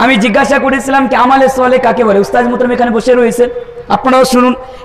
আমি জিজ্ঞাসা করেছিলাম কি আমালে সলে কাকে বলে। উস্তাদ মুহতারাম এখানে বসে রয়েছেন, আপনারাও শুনুন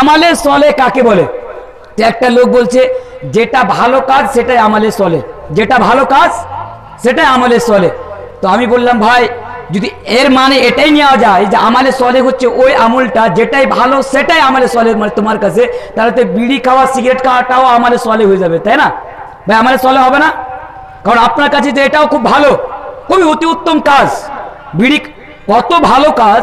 আমালে সলে কাকে বলে। তো একটা লোক বলছে যেটা ভালো কাজ সেটাই আমালে সলে, যেটা ভালো কাজ সেটাই আমালে সলে। তো আমি বললাম ভাই যদি এর মানে এটাই নেওয়া যায় যে আমালে সলে হচ্ছে ওই আমলটা যেটাই ভালো সেটাই আমালে সলে মানে তোমার কাছে, তাহলে তো বিড়ি খাওয়া সিগারেট খাওয়াটাও আমালে সলে হয়ে যাবে, তাই না ভাই? আমালে সলে হবে না? কারণ আপনার কাছে যে এটাও খুব ভালো, খুবই অতি উত্তম কাজ। বিড়ি কত ভালো কাজ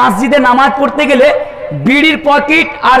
মসজিদে নামাজ পড়তে গেলে বিড়ির পকেট আর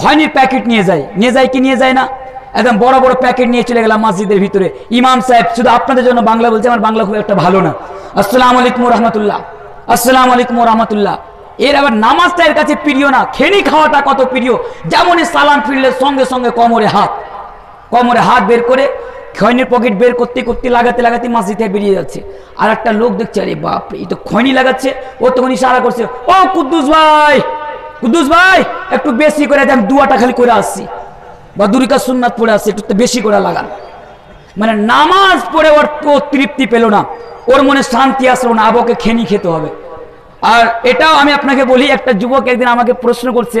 খয়নির প্যাকেট নিয়ে যায় কি নিয়ে যায় না? একদম বড় বড় প্যাকেট নিয়ে চলে গেলাম মসজিদের ভিতরে। ইমাম সাহেব, শুধু আপনাদের জন্য বাংলা বলছে, আমার বাংলা খুব একটা ভালো না। আসসালামু আলাইকুম ওয়া রাহমাতুল্লাহ, আসসালামু আলাইকুম ওয়া রাহমাতুল্লাহ। এর আবার নামাজটা এর কাছে প্রিয় না, খেনি খাওয়াটা কত প্রিয়। যেমনই সালাম ফিরলে সঙ্গে সঙ্গে কোমরে হাত বের করে খয়নির পকেট বের করতে করতে লাগাতে লাগাতে মসজিদ থেকে বেরিয়ে যাচ্ছে। আর একটা লোক দেখছে, আরে বাপ রে, এই তো খয়নি লাগাচ্ছে। ও তখন ইশারা করছে, ও কুদ্দুস ভাই একটু বেশি করে দেন, দুয়াটা খালি করে আসছি বা দুরিকা সুন্নাত পড়ে আসছি, একটু বেশি করে লাগান। মানে নামাজ পড়ে ওর তো তৃপ্তি পেল না, ওর মনে শান্তি আসলো না, আবকে খেনি খেতে হবে। আর এটাও আমি আপনাকে বলি, একটা যুবক একদিন আমাকে প্রশ্ন করছে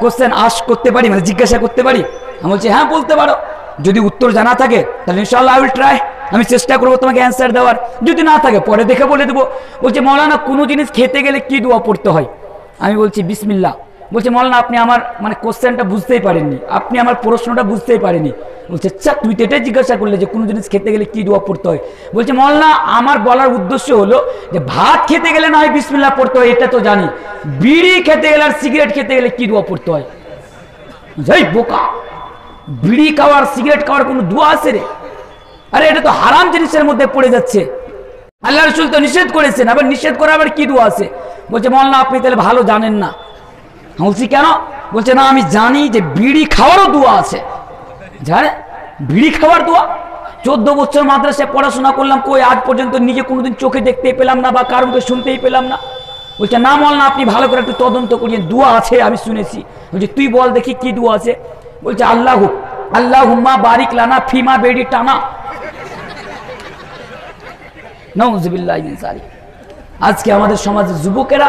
কোশ্চেন আস্ক করতে পারি, মানে জিজ্ঞাসা করতে পারি? আমি বলছি হ্যাঁ বলতে পারো, যদি উত্তর জানা থাকে তাহলে ইনশাআল্লাহ আই উইল ট্রাই, আমি চেষ্টা করব তোমাকে অ্যানসার দেওয়ার। যদি না থাকে পরে দেখে বলে দেবো। বলছে মৌলানা কোনো জিনিস খেতে গেলে কি দোয়া পড়তে হয়? আমি বলছি বিসমিল্লাহ। বলছে মৌলানা আপনি আমার মানে কোশ্চেনটা বুঝতেই পারেননি, আপনি আমার প্রশ্নটা বুঝতেই পারেননি। বলছে আচ্ছা তুই তো এটাই জিজ্ঞাসা করলে যে কোনো জিনিস খেতে গেলে কি দোয়া পড়তে হয়। বলছে মৌলানা আমার বলার উদ্দেশ্য হলো যে ভাত খেতে গেলে না হয় বিসমিল্লাহ পড়তে হয়, এটা তো জানি, বিড়ি খেতে গেলে আর সিগারেট খেতে গেলে কি দোয়া পড়তে হয়। যাই বোকা, বিড়ি খাওয়ার সিগারেট খাওয়ার কোনো দোয়া আছে রে? আরে এটা তো হারাম জিনিসের মধ্যে পড়ে যাচ্ছে। আল্লাহ রাসূল তো নিষেধ করেছেন, আবার নিষেধ করার আবার কি দোয়া আছে? বলছে মাওলানা আপনি তাহলে ভালো জানেন না। বলছি কেন? বলছে না আমি জানি যে বিড়ি খাওয়ারও দোয়া আছে। জানে বিড়ি খাওয়ার দোয়া? 14 বছর মাদ্রাসায় পড়াশোনা করলাম, কই আজ পর্যন্ত নিজে কোনোদিন চোখে দেখতে পেলাম না বা কারোকে শুনতেই পেলাম না। বলছে না মাওলানা আপনি ভালো করে একটু তদন্ত করিয়ে, দোয়া আছে আমি শুনেছি। বলছে তুই বল দেখি কি দোয়া আছে? বলছে আল্লাহুম্মা বারিক লানা ফিমা বেড়ি টানা। নাউযুবিল্লাহি মিন যালিক। আজকে আমাদের সমাজের যুবকেরা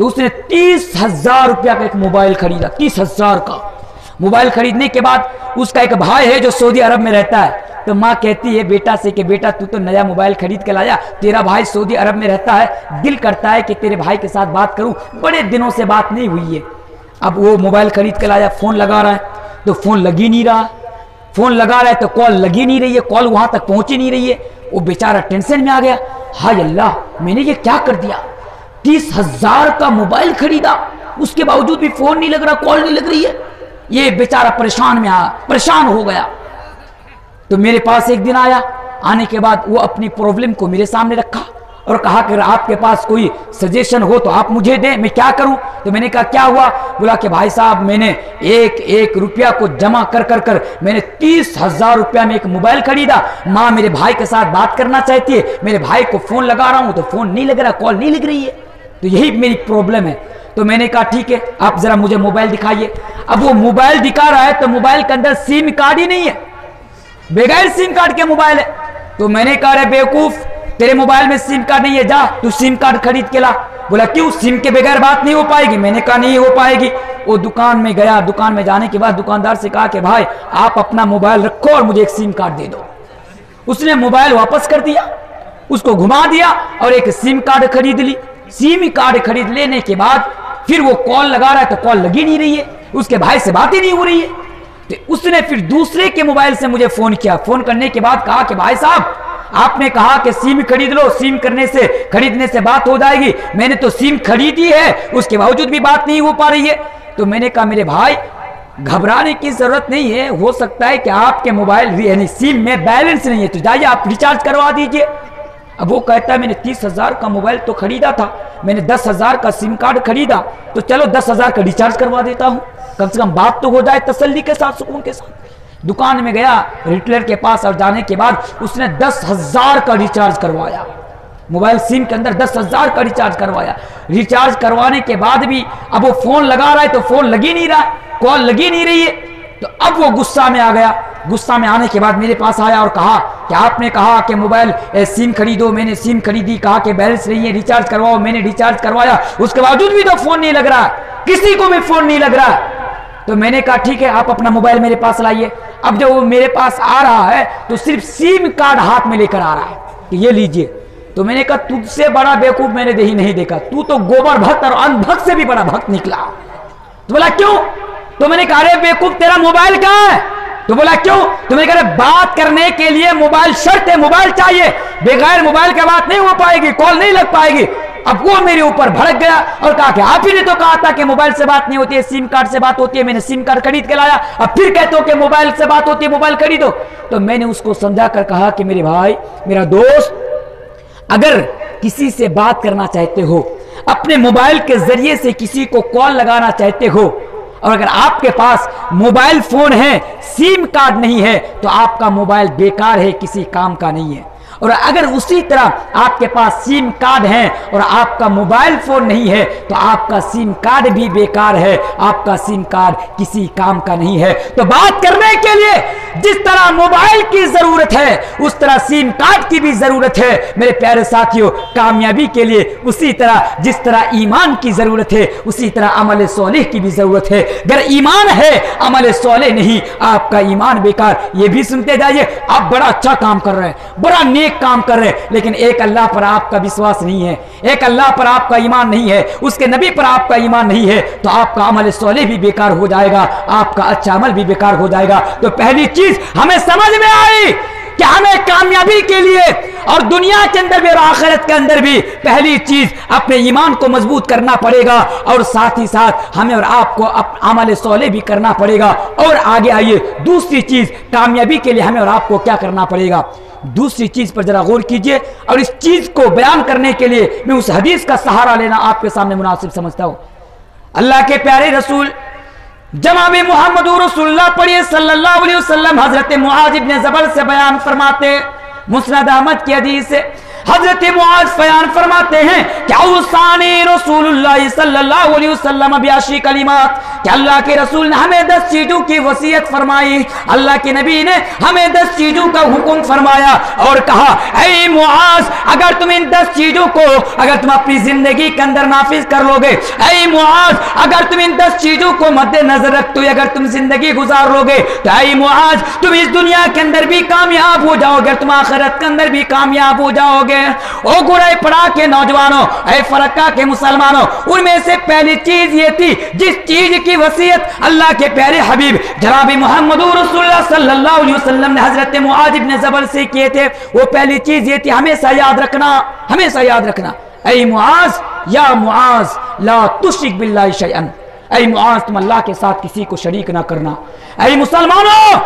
تو اس نے 30,000 روپیہ کا ایک موبائل خریدا، 30,000 کا موبائل خریدنے کے بعد اس کا ایک بھائی ہے جو سعودی عرب میں رہتا ہے، تو ماں کہتی ہے بیٹا سے کہ بیٹا تو نیا موبائل خرید کے لایا، تیرا بھائی سعودی عرب میں رہتا ہے، دل کرتا ہے کہ تیرے بھائی کے ساتھ بات کروں، بڑے دنوں سے بات نہیں ہوئی ہے۔ اب وہ موبائل خرید کے لایا، فون لگا رہا ہے تو فون لگ ہی نہیں رہا، فون لگا رہا ہے تو کال لگی نہیں رہی ہے، کال وہاں تک پہنچ ہی نہیں رہی ہے۔ وہ بیچارہ ٹینشن میں آ گیا، ہائے اللہ میں نے یہ کیا کر دیا، 30,000 کا موبائل خریدا، اس کے باوجود بھی فون نہیں لگ رہا، کال نہیں لگ رہی ہے۔ یہ بیچارہ پریشان ہو گیا۔ تو میرے پاس ایک دن آیا، آنے کے بعد وہ اپنی پرابلم کو میرے سامنے رکھا اور کہا کہ آپ کے پاس کوئی سجیشن ہو تو آپ مجھے دیں، میں کیا کروں؟ تو میں نے کہا کیا ہوا؟ بولا کہ بھائی صاحب میں نے ایک روپیہ کو جمع کر میں نے 30,000 روپیہ میں ایک موبائل خریدا، ماں میرے بھائی کے ساتھ بات کرنا چاہتی ہے، میرے بھائی کو فون لگا رہا ہوں تو فون نہیں لگ رہا، کال نہیں لگ رہی ہے، تو یہی میری پرابلم ہے۔ تو میں نے کہا ٹھیک ہے آپ ذرا مجھے موبائل دکھائیے۔ اب وہ موبائل دکھا رہا ہے تو موبائل کے اندر سم کارڈ ہی نہیں ہے، بغیر سم کارڈ کے موبائل ہے۔ تو میں نے کہا رے بیوقوف تیرے موبائل میں سم کارڈ نہیں ہے، جا تو سم کارڈ خرید کے لا۔ بولا کیوں، سم کے بغیر بات نہیں ہو پائے گی؟ میں نے کہا نہیں ہو پائے گی۔ وہ دکان میں گیا، دکان میں جانے کے بعد دکاندار سے کہا کہ بھائی آپ اپنا موبائل رکھو اور مجھے ایک سم کارڈ دے دو۔ اس نے موبائل واپس کر دیا، اس کو گھما دیا اور ایک سم کارڈ خرید لی۔ سم کارڈ خرید لینے کے بعد پھر وہ کال لگا رہا ہے تو کال لگی نہیں رہی ہے، اس کے بھائی سے بات ہی نہیں ہو رہی ہے۔ تو اس نے پھر دوسرے کے موبائل سے مجھے فون کیا، فون کرنے کے بعد کہا کہ بھائی صاحب آپ نے کہا کہ سم خرید لو، سم خریدنے سے بات ہو جائے گی، میں نے تو سم خریدی ہے، اس کے باوجود بھی بات نہیں ہو پا رہی ہے۔ تو میں نے کہا میرے بھائی گھبرانے کی ضرورت نہیں ہے، ہو سکتا ہے کہ آپ کے موبائل یعنی سم میں بیلنس نہیں ہے، تو جائیے آپ ریچارج کروا دیجئے۔ اب وہ کہتا ہے میں نے 30,000 کا موبائل تو خریدا تھا، میں نے 10,000 کا سم کارڈ خریدا، تو چلو 10,000 کا ریچارج کروا دیتا ہوں، کم سے کم بات تو ہو جائے تسلی کے ساتھ، سکون کے ساتھ۔ دکان میں گیا ریٹیلر کے پاس اور جانے کے بعد اس نے 10,000 کا ریچارج کروایا، موبائل سم کے اندر 10,000 کا ریچارج کروایا۔ ریچارج کروانے کے بعد بھی اب وہ فون لگا رہا ہے تو فون لگی نہیں رہا، کال لگی نہیں رہی ہے۔ تو اب وہ غصہ میں آ گیا، غصہ میں آنے کے بعد میرے پاس آیا اور کہا کہ آپ نے کہا کہ موبائل سم خریدو، میں نے سم خریدی، کہا کہ بیلنس نہیں ہے ریچارج کرواؤ، میں نے ریچارج کروایا، اس کے باوجود بھی تو فون نہیں لگ رہا، کسی کو بھی فون نہیں لگ رہا۔ تو میں نے کہا ٹھیک ہے آپ اپنا موبائل میرے پاس لائیے۔ اب جب وہ میرے پاس آ رہا ہے تو صرف سم کارڈ ہاتھ میں لے کر آ رہا ہے کہ یہ لیجئے۔ تو میں نے کہا تجھ سے بڑا بیوقوف میں نے نہیں دیکھا، تو گوبر بھکت اور ان بھکت سے بھی بڑا بھکت نکلا۔ تو بولا کیوں؟ تو میں نے کہا ارے بیوقوف تیرا موبائل کہاں ہے؟ تو بولا کیوں؟ تو میں نے کہا بات کرنے کے لیے موبائل شرط ہے، موبائل چاہیے، بغیر موبائل کے بات نہیں ہو پائے گی، کال نہیں لگ پائے گی۔ اب وہ میرے اوپر بھڑک گیا اور کہا کہ آپ ہی نے تو کہا تھا کہ موبائل سے بات نہیں ہوتی ہے، سم کارڈ سے بات ہوتی ہے، میں نے سم کارڈ خرید کے لایا، اب پھر کہتے ہو کہ موبائل سے بات ہوتی ہے، موبائل خریدو۔ تو میں نے اس کو سمجھا کر کہا کہ میرے بھائی، میرا دوست، اگر کسی سے بات کرنا چاہتے ہو، اپنے موبائل کے ذریعے سے کسی کو کال لگانا چاہتے ہو، اور اگر آپ کے پاس موبائل فون ہے، سم کارڈ نہیں ہے، تو آپ کا موبائل بیکار ہے، کسی کام کا نہیں ہے۔ اور اگر اسی طرح آپ کے پاس سم کارڈ ہے اور آپ کا موبائل فون نہیں ہے تو آپ کا سم کارڈ بھی بیکار ہے، آپ کا سم کارڈ کسی کام کا نہیں ہے۔ تو بات کرنے کے لیے جس طرح موبائل کی ضرورت ہے اس طرح سم کارڈ کی بھی ضرورت ہے میرے پیارے ساتھیوں۔ کامیابی کے لیے اسی طرح جس طرح ایمان کی ضرورت ہے اسی طرح عمل صالح کی بھی ضرورت ہے۔ اگر ایمان ہے عمل صالح نہیں، آپ کا ایمان بیکار۔ یہ بھی سنتے جائیے، آپ بڑا اچھا کام کر رہے ہیں، بڑا نیک کام کر رہے، لیکن ایک اللہ پر آپ کا وشواس نہیں ہے، ایک اللہ پر آپ کا ایمان نہیں ہے، اس کے نبی پر آپ کا ایمان نہیں ہے، تو آپ کا عمل صالح بھی بیکار ہو جائے گا، آپ کا اچھا عمل بھی بیکار ہو جائے گا۔ تو پہلی چیز ہمیں سمجھ میں آئی کہ ہمیں کامیابی کے لیے اور دنیا کے اندر بھی اور آخرت کے اندر بھی پہلی چیز اپنے ایمان کو مضبوط کرنا پڑے گا، اور ساتھ ہی ساتھ ہمیں اور آپ کو عمل صالح بھی کرنا پڑے گا۔ اور آگے آئیے دوسری چیز، کامیابی کے لیے ہمیں اور آپ کو کیا کرنا پڑے گا۔ دوسری چیز پر ذرا غور کیجئے، اور اس چیز کو بیان کرنے کے لیے میں اس حدیث کا سہارا لینا آپ کے سامنے مناسب سمجھتا ہوں۔ اللہ کے پیارے رسول جناب محمد رسول اللہ پڑھیے صلی اللہ علیہ وسلم حضرت معاذ ابن جبل سے بیان فرماتے، مسند احمد کی حدیث ہے، حضرت معاذ بیان فرماتے ہیں کہ اوصانی رسول اللہ صلی اللہ علیہ وسلم بیاشی کلمات، کہ اللہ کے رسول نے ہمیں 10 چیزوں کی وصیت فرمائی، اللہ کے نبی نے ہمیں 10 چیزوں کا حکم فرمایا اور کہا اے معاذ اگر تم ان 10 چیزوں کو اگر تم اپنی زندگی کے اندر نافذ کر لو گے، اے معاذ اگر تم ان 10 چیزوں کو مد نظر رکھتے ہوئے اگر تم زندگی گزار لو گے تو اے معاذ تم اس دنیا کے اندر بھی کامیاب ہو جاؤ گے، تم آخرت کے اندر بھی کامیاب ہو جاؤ گے۔ او گڑے پڑا کے نوجوانوں، اے فرقہ کے مسلمانوں، ان میں سے پہلی چیز یہ تھی جس چیز کی وصیت اللہ کے پیارے حبیب جناب محمد رسول اللہ صلی اللہ علیہ وسلم نے حضرت معاذ بن جبل سے کیے تھے، وہ پہلی چیز یہ تھی ہمیشہ یاد رکھنا، ہمیشہ یاد رکھنا اے معاذ یا معاذ لا تشرک باللہ شیئا، اے معاذ تم اللہ کے ساتھ کسی کو شریک نہ کرنا۔ اے مسلمانوں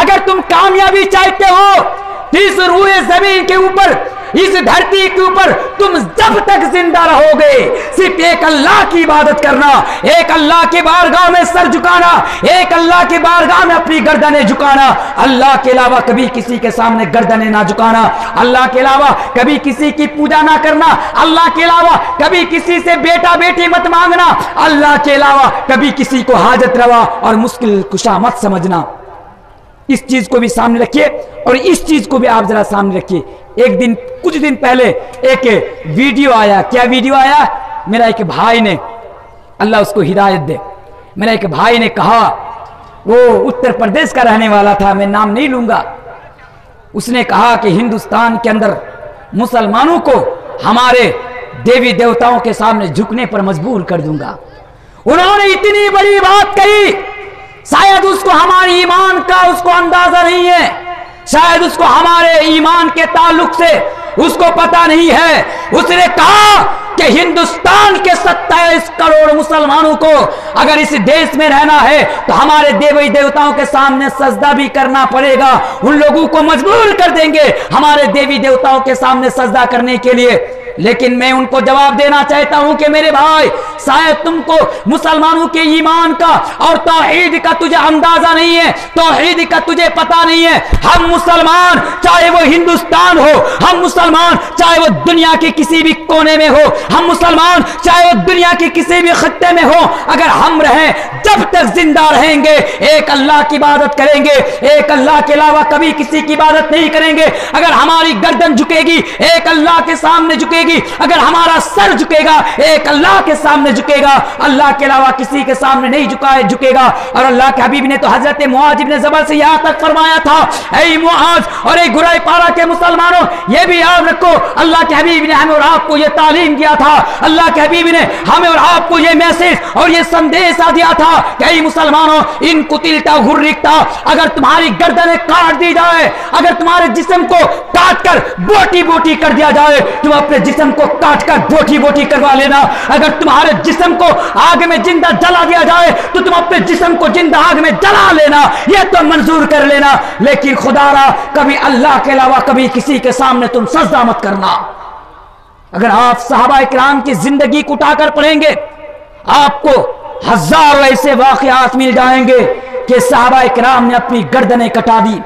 اگر تم کامیابی چاہتے ہو اس روئے زمین کے اوپر اس دھرتی کے اوپر تم جب تک زندہ رہو گے صرف ایک اللہ کی عبادت کرنا، ایک اللہ کے بارگاہ میں سر جھکانا، ایک اللہ کے بارگاہ میں اپنی گردنیں جھکانا، اللہ کے علاوہ کبھی کسی کے سامنے گردنیں نہ جھکانا، اللہ کے علاوہ کبھی کسی کی پوجا نہ کرنا، اللہ کے علاوہ کبھی کسی سے بیٹا بیٹی مت مانگنا، اللہ کے علاوہ کبھی کسی کو حاجت روا اور مشکل کشا مت سمجھنا۔ اس چیز کو بھی سامنے رکھیے اور اس چیز کو بھی آپ ذرا سامنے رکھیے۔ ایک دن کچھ دن پہلے ایک ویڈیو آیا، کیا ویڈیو آیا؟ میرا ایک بھائی نے، اللہ اس کو ہدایت دے، میرا ایک بھائی نے کہا، وہ اتر پردیش کا رہنے والا تھا، میں نام نہیں لوں گا، اس نے کہا کہ ہندوستان کے اندر مسلمانوں کو ہمارے دیوی دیوتاؤں کے سامنے جھکنے پر مجبور کر دوں گا۔ انہوں نے اتنی بڑی بات کہی، شاید اس کو ہمارے ایمان کا اس کو اندازہ نہیں ہے، شاید اس کو ہمارے ایمان کے تعلق سے اس کو پتہ نہیں ہے۔ اس نے کہا کہ ہندوستان کے 27 کروڑ مسلمانوں کو اگر اس دیش میں رہنا ہے تو ہمارے دیوی دیوتاؤں کے سامنے سجدہ بھی کرنا پڑے گا، ان لوگوں کو مجبور کر دیں گے ہمارے دیوی دیوتاؤں کے سامنے سجدہ کرنے کے لیے۔ لیکن میں ان کو جواب دینا چاہتا ہوں کہ میرے بھائی شاید تم کو مسلمانوں کے ایمان کا اور توحید کا تجھے اندازہ نہیں ہے، توحید کا تجھے پتہ نہیں ہے۔ ہم مسلمان چاہے وہ ہندوستان ہو، ہم مسلمان چاہے وہ دنیا کے کسی بھی کونے میں ہو، ہم مسلمان چاہے وہ دنیا کے کسی بھی خطے میں ہو، اگر ہم رہیں جب تک زندہ رہیں گے ایک اللہ کی عبادت کریں گے، ایک اللہ کے علاوہ کبھی کسی کی عبادت نہیں کریں گے۔ اگر ہماری گردن جھکے گی ایک اللہ کے سامنے جھکے گی، اگر ہمارا سر جھکے گا ایک اللہ کے سامنے جھکے گا، اللہ کے علاوہ کسی کے سامنے نہیں جھکے گا۔ اور اللہ کے حبیب نے تو حضرت معاذ بن جبل سے یہاں تک فرمایا تھا اے معاذ اور اے گرائے پارا کے مسلمانوں یہ بھی یاد رکھو، اللہ کے حبیب نے ہمیں اور آپ کو یہ تعلیم دیا تھا، اللہ کے حبیب نے ہمیں اور آپ کو یہ میسج اور یہ سندیشہ دیا تھا کہ اے مسلمانوں ان قتلتا غرقتا، اگر تمہاری گردنیں کاٹ دی جائے، اگر تمہارے جسم کو کاٹ کر بوٹی بوٹی کر دیا جائے، تم اپنے جسم کو کاٹ کر بوٹی بوٹی کروا لینا۔ اگر تمہارے جسم کو آگ میں زندہ جلا دیا جائے تو تم اپنے جسم کو زندہ آگ میں جلا لینا، یہ تو منظور کر لینا، لیکن خدا را کبھی اللہ کے علاوہ کبھی کسی کے سامنے تم سجدہ مت کرنا۔ اگر آپ صحابہ کرام کی زندگی کو اٹھا کر پڑھیں گے آپ کو ہزاروں ایسے واقعات مل جائیں گے کہ صحابہ کرام نے اپنی گردنیں کٹا دی،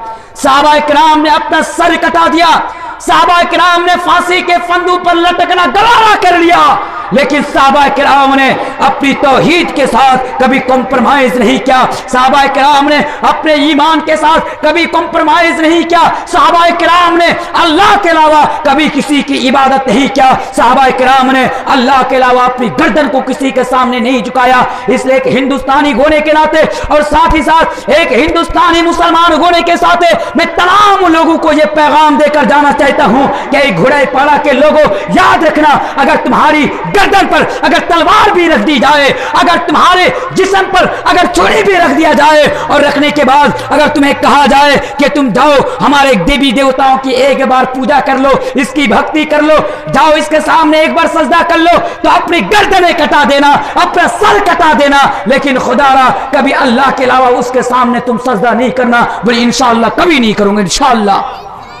صحابہ کرام نے اپنا سر کٹا دیا، صحابہ کرام نے پھانسی کے پھندوں پر لٹکنا گوارا کر لیا، لیکن صحابہ کرام نے اپنی توحید کے ساتھ کبھی کمپرمائز نہیں کیا، صحابہ کرام نے اپنے ایمان کے ساتھ کبھی کمپرمائز نہیں کیا، صحابہ کرام نے اللہ کے علاوہ کبھی کسی کی عبادت نہیں کیا، صحابہ کرام نے اللہ کے علاوہ اپنی گردن کو کسی کے سامنے نہیں جھکایا۔ اس لیے ایک ہندوستانی ہونے کے ناطے اور ساتھ ہی ساتھ ایک ہندوستانی مسلمان ہونے کے ساتھ میں تمام لوگوں کو یہ پیغام دے کر جانا چاہتا ہوں کہ گھوڑے پاڑا کے لوگوں یاد رکھنا، اگر تمہاری گردن پر اگر تلوار بھی رکھ دی جائے، اگر تمہارے جسم پر اگر چھری بھی رکھ دیا جائے اور رکھنے کے بعد اگر تمہیں کہا جائے کہ تم جاؤ ہمارے دیوی دیوتاؤں کی ایک بار پوجا کر لو، اس کی بھکتی کر لو، جاؤ اس کے سامنے ایک بار سجدہ کر لو، تو اپنی گردنیں کٹا دینا، اپنا سر کٹا دینا، لیکن خدا را کبھی اللہ کے علاوہ اس کے سامنے تم سجدہ نہیں کرنا، بولے انشاءاللہ کبھی نہیں کروں گے انشاءاللہ۔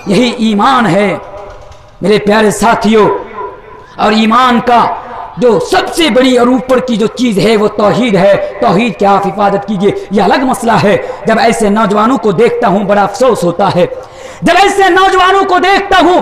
یہی ایمان ہے میرے پیارے ساتھیوں، اور ایمان کا جو سب سے بڑی اور اوپر کی جو چیز ہے وہ توحید ہے۔ توحید کی آپ حفاظت کیجئے، یہ الگ مسئلہ ہے۔ جب ایسے نوجوانوں کو دیکھتا ہوں بڑا افسوس ہوتا ہے، جب ایسے نوجوانوں کو دیکھتا ہوں